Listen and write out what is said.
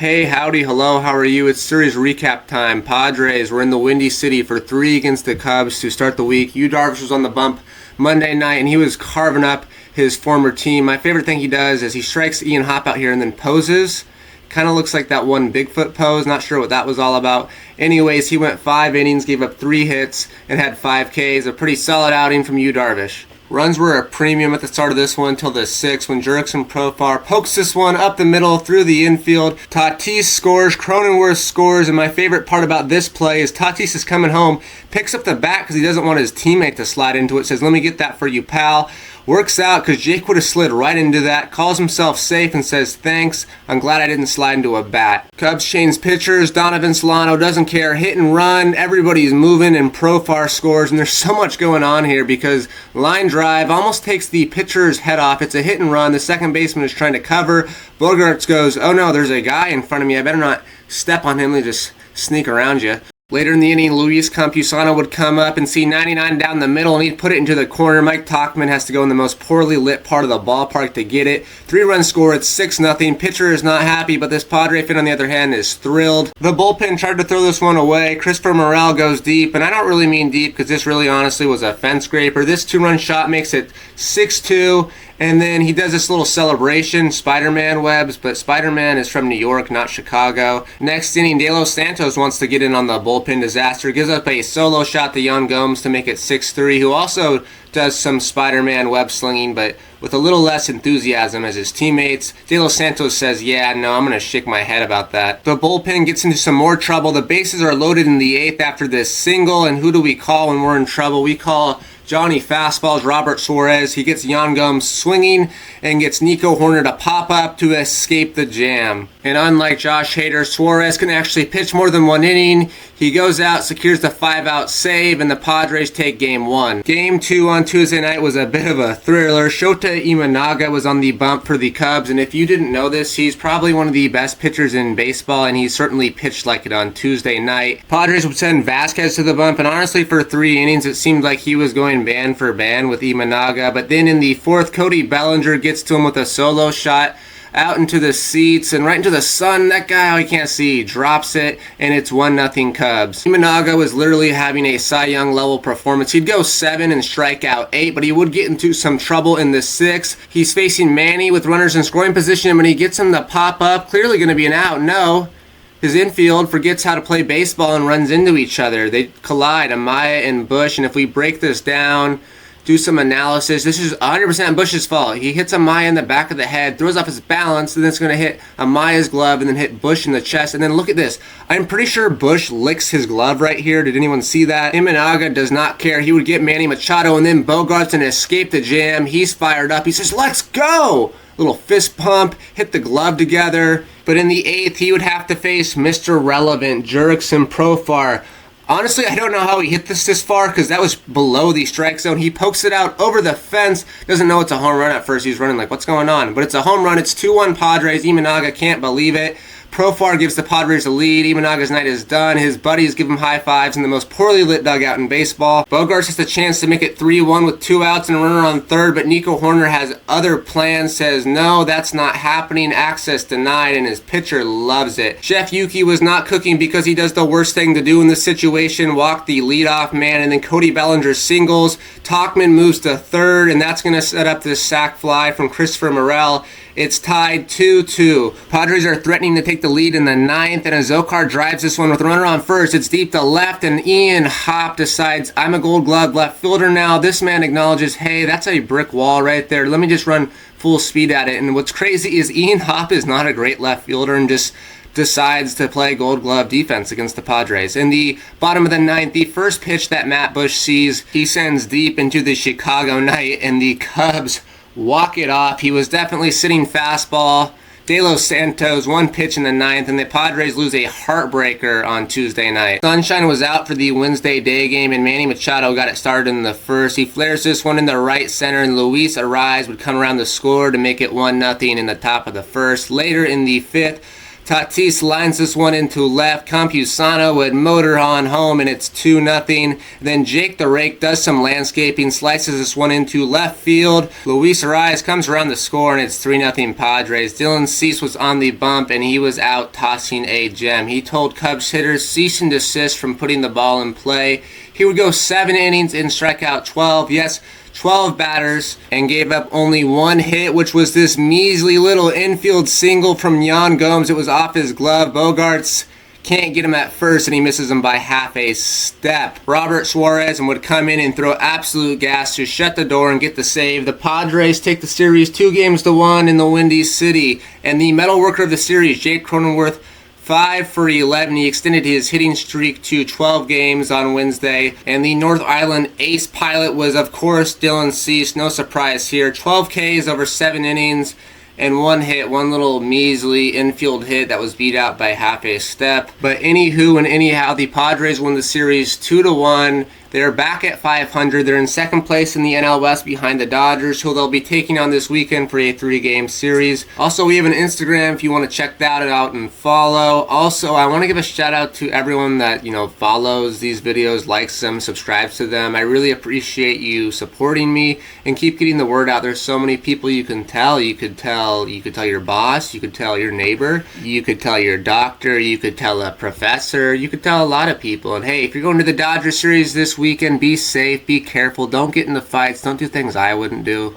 Hey, howdy, hello, how are you? It's series recap time. Padres were in the Windy City for 3 against the Cubs to start the week. Yu Darvish was on the bump Monday night, and he was carving up his former team. My favorite thing he does is he strikes Ian Happ out here and then poses. Kind of looks like that one Bigfoot pose. Not sure what that was all about. Anyways, he went 5 innings, gave up 3 hits, and had 5 Ks. A pretty solid outing from Yu Darvish. Runs were a premium at the start of this one until the 6th when Jurickson Profar pokes this one up the middle through the infield. Tatis scores, Cronenworth scores, and my favorite part about this play is Tatis is coming home, picks up the bat because he doesn't want his teammate to slide into it, says, "Let me get that for you, pal." Works out because Jake would have slid right into that, calls himself safe and says, "Thanks, I'm glad I didn't slide into a bat." Cubs change pitchers, Donovan Solano doesn't care, hit and run, everybody's moving, and Profar scores, and there's so much going on here because line drive almost takes the pitcher's head off. It's a hit and run, the second baseman is trying to cover, Bogaerts goes, "Oh no, there's a guy in front of me, I better not step on him, they just sneak around you." Later in the inning, Luis Campusano would come up and see 99 down the middle, and he'd put it into the corner. Mike Tauchman has to go in the most poorly lit part of the ballpark to get it. 3-run score, it's 6-0. Pitcher is not happy, but this Padre fan, on the other hand, is thrilled. The bullpen tried to throw this one away. Christopher Morel goes deep, and I don't really mean deep because this really honestly was a fence scraper. This 2-run shot makes it 6-2. And then he does this little celebration, Spider-Man webs, but Spider-Man is from New York, not Chicago. Next inning, De Los Santos wants to get in on the bullpen disaster, gives up a solo shot to Yan Gomes to make it 6-3, who also does some Spider-Man web slinging, but with a little less enthusiasm as his teammates. De Los Santos says, "Yeah, no, I'm going to shake my head about that." The bullpen gets into some more trouble. The bases are loaded in the 8th after this single, and who do we call when we're in trouble? We call Johnny Fastballs, Robert Suarez. He gets Yan Gomes swinging and gets Nico Horner to pop up to escape the jam. And unlike Josh Hader, Suarez can actually pitch more than 1 inning. He goes out, secures the 5-out save, and the Padres take Game 1. Game 2 on Tuesday night was a bit of a thriller. Shota Imanaga was on the bump for the Cubs, and if you didn't know this, he's probably one of the best pitchers in baseball, and he certainly pitched like it on Tuesday night. Padres would send Vasquez to the bump, and honestly, for 3 innings, it seemed like he was going band for band with Imanaga, but then in the 4th, Cody Bellinger gets to him with a solo shot out into the seats and right into the sun. That guy, he can't see, drops it, and it's 1-0 Cubs. Imanaga was literally having a Cy Young level performance. He'd go 7 and strike out 8, but he would get into some trouble in the 6th. He's facing Manny with runners in scoring position, and when he gets him to pop up, clearly going to be an out. No. His infield forgets how to play baseball and runs into each other. They collide, Amaya and Bush, and if we break this down, do some analysis, this is 100% Bush's fault. He hits Amaya in the back of the head, throws off his balance, and then it's going to hit Amaya's glove and then hit Bush in the chest. And then look at this. I'm pretty sure Bush licks his glove right here. Did anyone see that? Imanaga does not care. He would get Manny Machado and then Bogaerts and escape the jam. He's fired up. He says, "Let's go!" Little fist pump, hit the glove together. But in the 8th, he would have to face Mr. Relevant, Jurickson Profar. Honestly, I don't know how he hit this far because that was below the strike zone. He pokes it out over the fence. Doesn't know it's a home run at first. He's running like, what's going on? But it's a home run. It's 2-1 Padres. Imanaga can't believe it. Profar gives the Padres the lead. Imanaga's night is done. His buddies give him high fives in the most poorly lit dugout in baseball. Bogaerts has the chance to make it 3-1 with 2 outs and a runner on third, but Nico Horner has other plans, says no, that's not happening, access denied, and his pitcher loves it. Chef Yuki was not cooking because he does the worst thing to do in this situation, walk the leadoff man, and then Cody Bellinger singles. Tauchman moves to third, and that's going to set up this sac fly from Christopher Morel. It's tied 2-2. Padres are threatening to take the lead in the 9th, and Azócar drives this one with a runner on first. It's deep to left, and Ian Happ decides, I'm a Gold Glove left fielder now. This man acknowledges, hey, that's a brick wall right there. Let me just run full speed at it. And what's crazy is Ian Happ is not a great left fielder and just decides to play Gold Glove defense against the Padres. In the bottom of the 9th, the first pitch that Matt Bush sees, he sends deep into the Chicago night, and the Cubs walk it off. He was definitely sitting fastball. De Los Santos, 1 pitch in the 9th, and the Padres lose a heartbreaker on Tuesday night. Sunshine was out for the Wednesday day game, and Manny Machado got it started in the 1st. He flares this one in the right center, and Luis Ariz would come around the score to make it 1-0 in the top of the 1st. Later in the 5th, Tatis lines this one into left. Campusano would motor on home, and it's 2-0. Then Jake the Rake does some landscaping, slices this one into left field. Luis Arias comes around the score, and it's 3-0 Padres. Dylan Cease was on the bump, and he was out tossing a gem. He told Cubs hitters cease and desist from putting the ball in play. He would go 7 innings and strike out 12. Yes, 12 batters, and gave up only 1 hit, which was this measly little infield single from Yan Gomes. It was off his glove. Bogarts can't get him at first, and he misses him by half a step. Robert Suarez would come in and throw absolute gas to shut the door and get the save. The Padres take the series 2-1 in the Windy City, and the metalworker of the series, Jake Cronenworth, 5 for 11. He extended his hitting streak to 12 games on Wednesday. And the North Island ace pilot was, of course, Dylan Cease. No surprise here. 12 Ks over 7 innings and 1 hit, 1 little measly infield hit that was beat out by half a step. But anywho and anyhow, the Padres won the series 2-1. They're back at 500. They're in second place in the NL West behind the Dodgers, who they'll be taking on this weekend for a 3-game series. Also, we have an Instagram if you want to check that out and follow. Also, I want to give a shout out to everyone that, follows these videos, likes them, subscribes to them. I really appreciate you supporting me and keep getting the word out. There's so many people you can tell. You could tell your boss, you could tell your neighbor, you could tell your doctor, you could tell a professor, you could tell a lot of people. And hey, if you're going to the Dodger series this weekend, be safe, be careful, don't get into fights, don't do things I wouldn't do.